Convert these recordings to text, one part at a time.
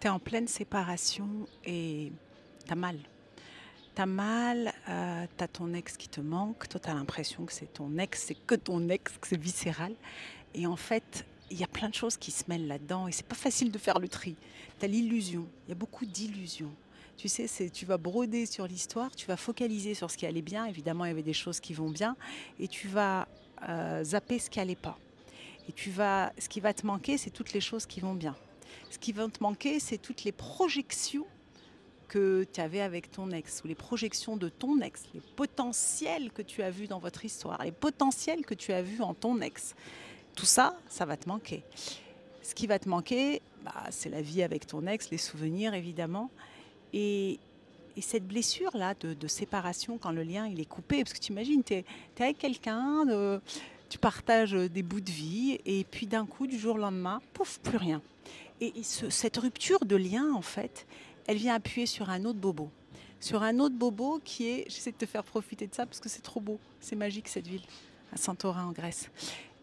Tu es en pleine séparation et tu as mal. Tu as mal, tu as ton ex qui te manque. Toi, tu as l'impression que c'est ton ex, c'est que ton ex, que c'est viscéral. Et en fait, il y a plein de choses qui se mêlent là-dedans et c'est pas facile de faire le tri. Tu as l'illusion, il y a beaucoup d'illusions. Tu sais, tu vas broder sur l'histoire, tu vas focaliser sur ce qui allait bien. Évidemment, il y avait des choses qui vont bien et tu vas zapper ce qui allait pas. Et ce qui va te manquer, c'est toutes les choses qui vont bien. Ce qui va te manquer, c'est toutes les projections que tu avais avec ton ex, ou les projections de ton ex, les potentiels que tu as vus dans votre histoire, les potentiels que tu as vus en ton ex. Tout ça, ça va te manquer. Ce qui va te manquer, c'est la vie avec ton ex, les souvenirs évidemment. Et, et cette blessure-là de séparation, quand le lien il est coupé, parce que tu imagines, tu es avec quelqu'un, tu partages des bouts de vie, et puis d'un coup, du jour au lendemain, pouf, plus rien. Cette rupture de lien, en fait, elle vient appuyer sur un autre bobo. Sur un autre bobo qui est, j'essaie de te faire profiter de ça parce que c'est trop beau, c'est magique cette ville, à Santorin en Grèce.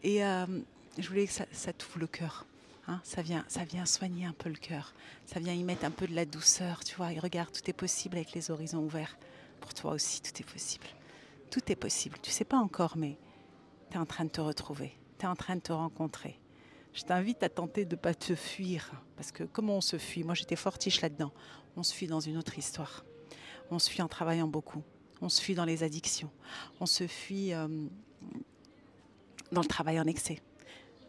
Et je voulais que ça t'ouvre le cœur. Hein, ça vient soigner un peu le cœur. Ça vient y mettre un peu de la douceur, tu vois. Et regarde, tout est possible avec les horizons ouverts. Pour toi aussi, tout est possible. Tout est possible. Tu sais pas encore, mais tu es en train de te retrouver. Tu es en train de te rencontrer. Je t'invite à tenter de ne pas te fuir. Parce que comment on se fuit? Moi, j'étais fortiche là-dedans. On se fuit dans une autre histoire. On se fuit en travaillant beaucoup. On se fuit dans les addictions. On se fuit dans le travail en excès.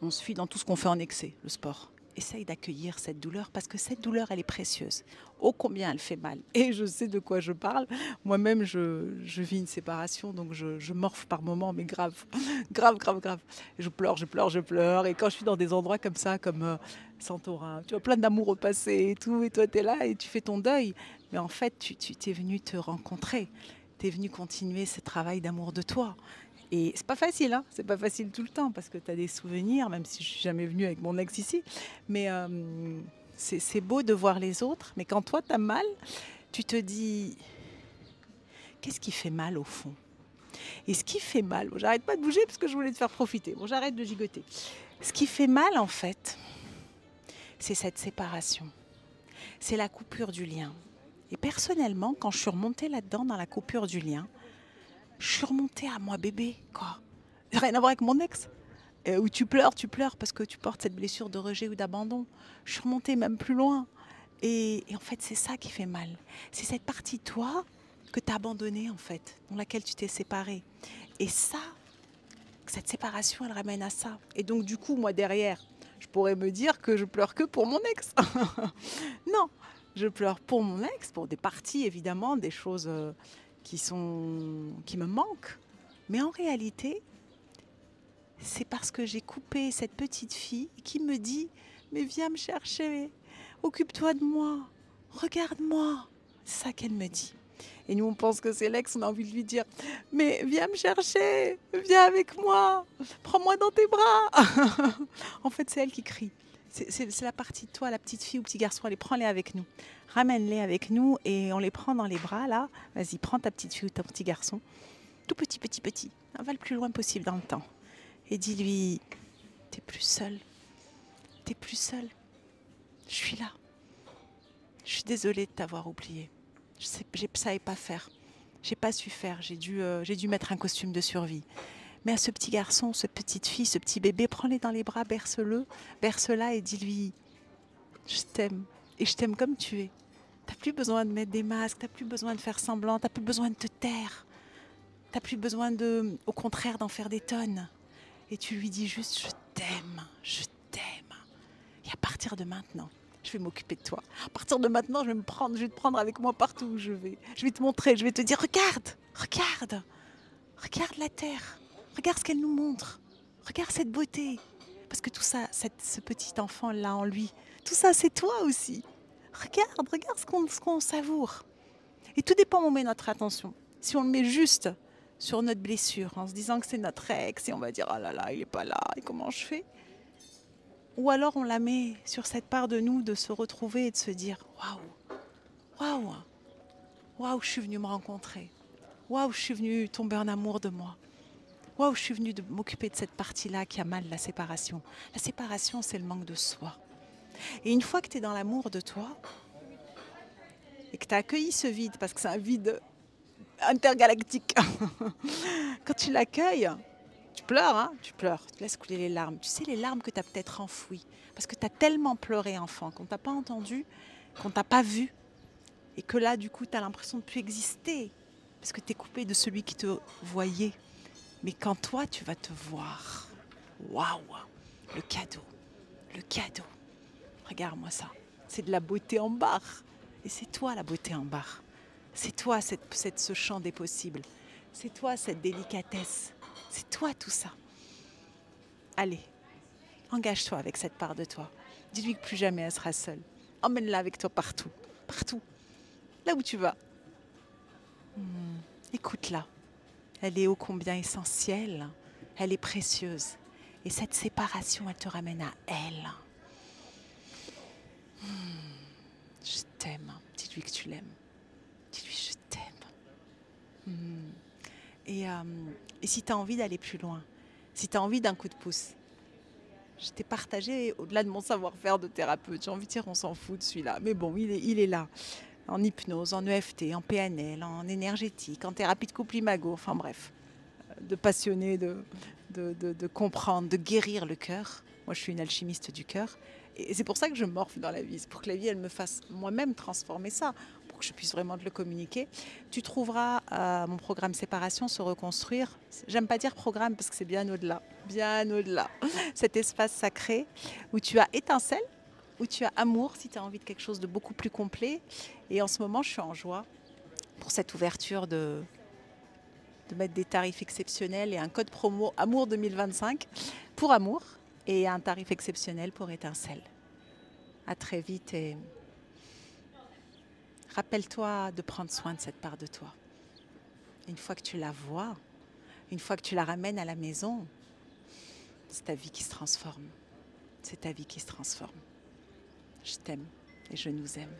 On se fuit dans tout ce qu'on fait en excès, le sport. Essaye d'accueillir cette douleur parce que cette douleur, elle est précieuse. Oh combien elle fait mal. Et je sais de quoi je parle. Moi-même, je vis une séparation, donc je morfe par moments, mais grave, grave, grave, grave. Je pleure, je pleure, je pleure. Et quand je suis dans des endroits comme ça, comme Santorin, tu vois, plein d'amour au passé et tout, et toi, tu es là et tu fais ton deuil. Mais en fait, tu t'es venu te rencontrer. Tu es venu continuer ce travail d'amour de toi. Et c'est pas facile, hein, c'est pas facile tout le temps parce que tu as des souvenirs, même si je suis jamais venue avec mon ex ici. Mais c'est beau de voir les autres, mais quand toi tu as mal, tu te dis qu'est-ce qui fait mal au fond? Et ce qui fait mal, bon, j'arrête pas de bouger parce que je voulais te faire profiter. Bon, j'arrête de gigoter. Ce qui fait mal en fait, c'est cette séparation, c'est la coupure du lien. Et personnellement, quand je suis remontée là-dedans, dans la coupure du lien, je suis remontée à moi bébé, quoi. Rien à voir avec mon ex. Où tu pleures parce que tu portes cette blessure de rejet ou d'abandon. Je suis remontée même plus loin. Et en fait, c'est ça qui fait mal. C'est cette partie de toi que tu as abandonnée, en fait, dans laquelle tu t'es séparée. Et ça, cette séparation, elle ramène à ça. Et donc, du coup, moi, derrière, je pourrais me dire que je pleure que pour mon ex. Non, je pleure pour mon ex, pour des parties, évidemment, des choses qui me manquent. Mais en réalité, c'est parce que j'ai coupé cette petite fille qui me dit mais viens me chercher, occupe-toi de moi, regarde-moi. C'est ça qu'elle me dit. Et nous, on pense que c'est l'ex, on a envie de lui dire mais viens me chercher, viens avec moi, prends-moi dans tes bras. En fait, c'est elle qui crie. C'est la partie de toi, la petite fille ou petit garçon, allez, prends-les avec nous. Ramène-les avec nous et on les prend dans les bras, là. Vas-y, prends ta petite fille ou ton petit garçon. Tout petit, petit, petit. Va le plus loin possible dans le temps et dis-lui, t'es plus seul, t'es plus seul, je suis là. Je suis désolée de t'avoir oublié. Je ne savais pas faire, j'ai pas su faire, j'ai dû mettre un costume de survie. Mais à ce petit garçon, cette petite fille, ce petit bébé, prends-les dans les bras, berce-le, berce-la et dis-lui, je t'aime et je t'aime comme tu es. T'as plus besoin de mettre des masques, t'as plus besoin de faire semblant, t'as plus besoin de te taire, t'as plus besoin au contraire, d'en faire des tonnes. Et tu lui dis juste je t'aime, je t'aime. Et à partir de maintenant, je vais m'occuper de toi. À partir de maintenant, je vais te prendre avec moi partout où je vais. Je vais te montrer, je vais te dire regarde, regarde, regarde la terre, regarde ce qu'elle nous montre, regarde cette beauté. Parce que tout ça, ce petit enfant là en lui, tout ça c'est toi aussi. Regarde, regarde ce qu'on savoure. Et tout dépend où on met notre attention. Si on le met juste sur notre blessure, en se disant que c'est notre ex, et on va dire ah là là, il est pas là, et comment je fais? Ou alors on la met sur cette part de nous de se retrouver et de se dire waouh, waouh, waouh, je suis venue me rencontrer. Waouh, je suis venue tomber en amour de moi. Waouh, je suis venue m'occuper de cette partie-là qui a mal, la séparation. La séparation, c'est le manque de soi. Et une fois que tu es dans l'amour de toi et que tu as accueilli ce vide, parce que c'est un vide intergalactique, quand tu l'accueilles, tu pleures, hein, tu pleures, tu laisses couler les larmes. Tu sais, les larmes que tu as peut-être enfouies, parce que tu as tellement pleuré enfant, qu'on t'a pas entendu, qu'on t'a pas vu, et que là, du coup, tu as l'impression de ne plus exister, parce que tu es coupé de celui qui te voyait. Mais quand toi, tu vas te voir, waouh, le cadeau, le cadeau. Regarde-moi ça, c'est de la beauté en barre. Et c'est toi la beauté en barre. C'est toi ce champ des possibles. C'est toi cette délicatesse. C'est toi tout ça. Allez, engage-toi avec cette part de toi. Dis-lui que plus jamais elle sera seule. Emmène-la avec toi partout, partout, là où tu vas. Écoute-la. Elle est ô combien essentielle. Elle est précieuse. Et cette séparation, elle te ramène à elle. Je t'aime. Dis-lui que tu l'aimes. Dis-lui je t'aime. Et si tu as envie d'aller plus loin, si tu as envie d'un coup de pouce, je t'ai partagé, au-delà de mon savoir-faire de thérapeute, j'ai envie de dire on s'en fout de celui-là. Mais bon, il est là. En hypnose, en EFT, en PNL, en énergétique, en thérapie de couple imago, enfin bref. De passionner, de comprendre, de guérir le cœur. Moi, je suis une alchimiste du cœur. Et c'est pour ça que je morphe dans la vie. C'est pour que la vie, elle me fasse moi-même transformer ça, pour que je puisse vraiment te le communiquer. Tu trouveras mon programme Séparation, se reconstruire. J'aime pas dire programme parce que c'est bien au-delà. Bien au-delà. Cet espace sacré où tu as étincelle, où tu as amour, si tu as envie de quelque chose de beaucoup plus complet. Et en ce moment, je suis en joie pour cette ouverture de mettre des tarifs exceptionnels et un code promo Amour 2025 pour Amour et un tarif exceptionnel pour Étincelle. À très vite et rappelle-toi de prendre soin de cette part de toi. Une fois que tu la vois, une fois que tu la ramènes à la maison, c'est ta vie qui se transforme. C'est ta vie qui se transforme. Je t'aime et je nous aime.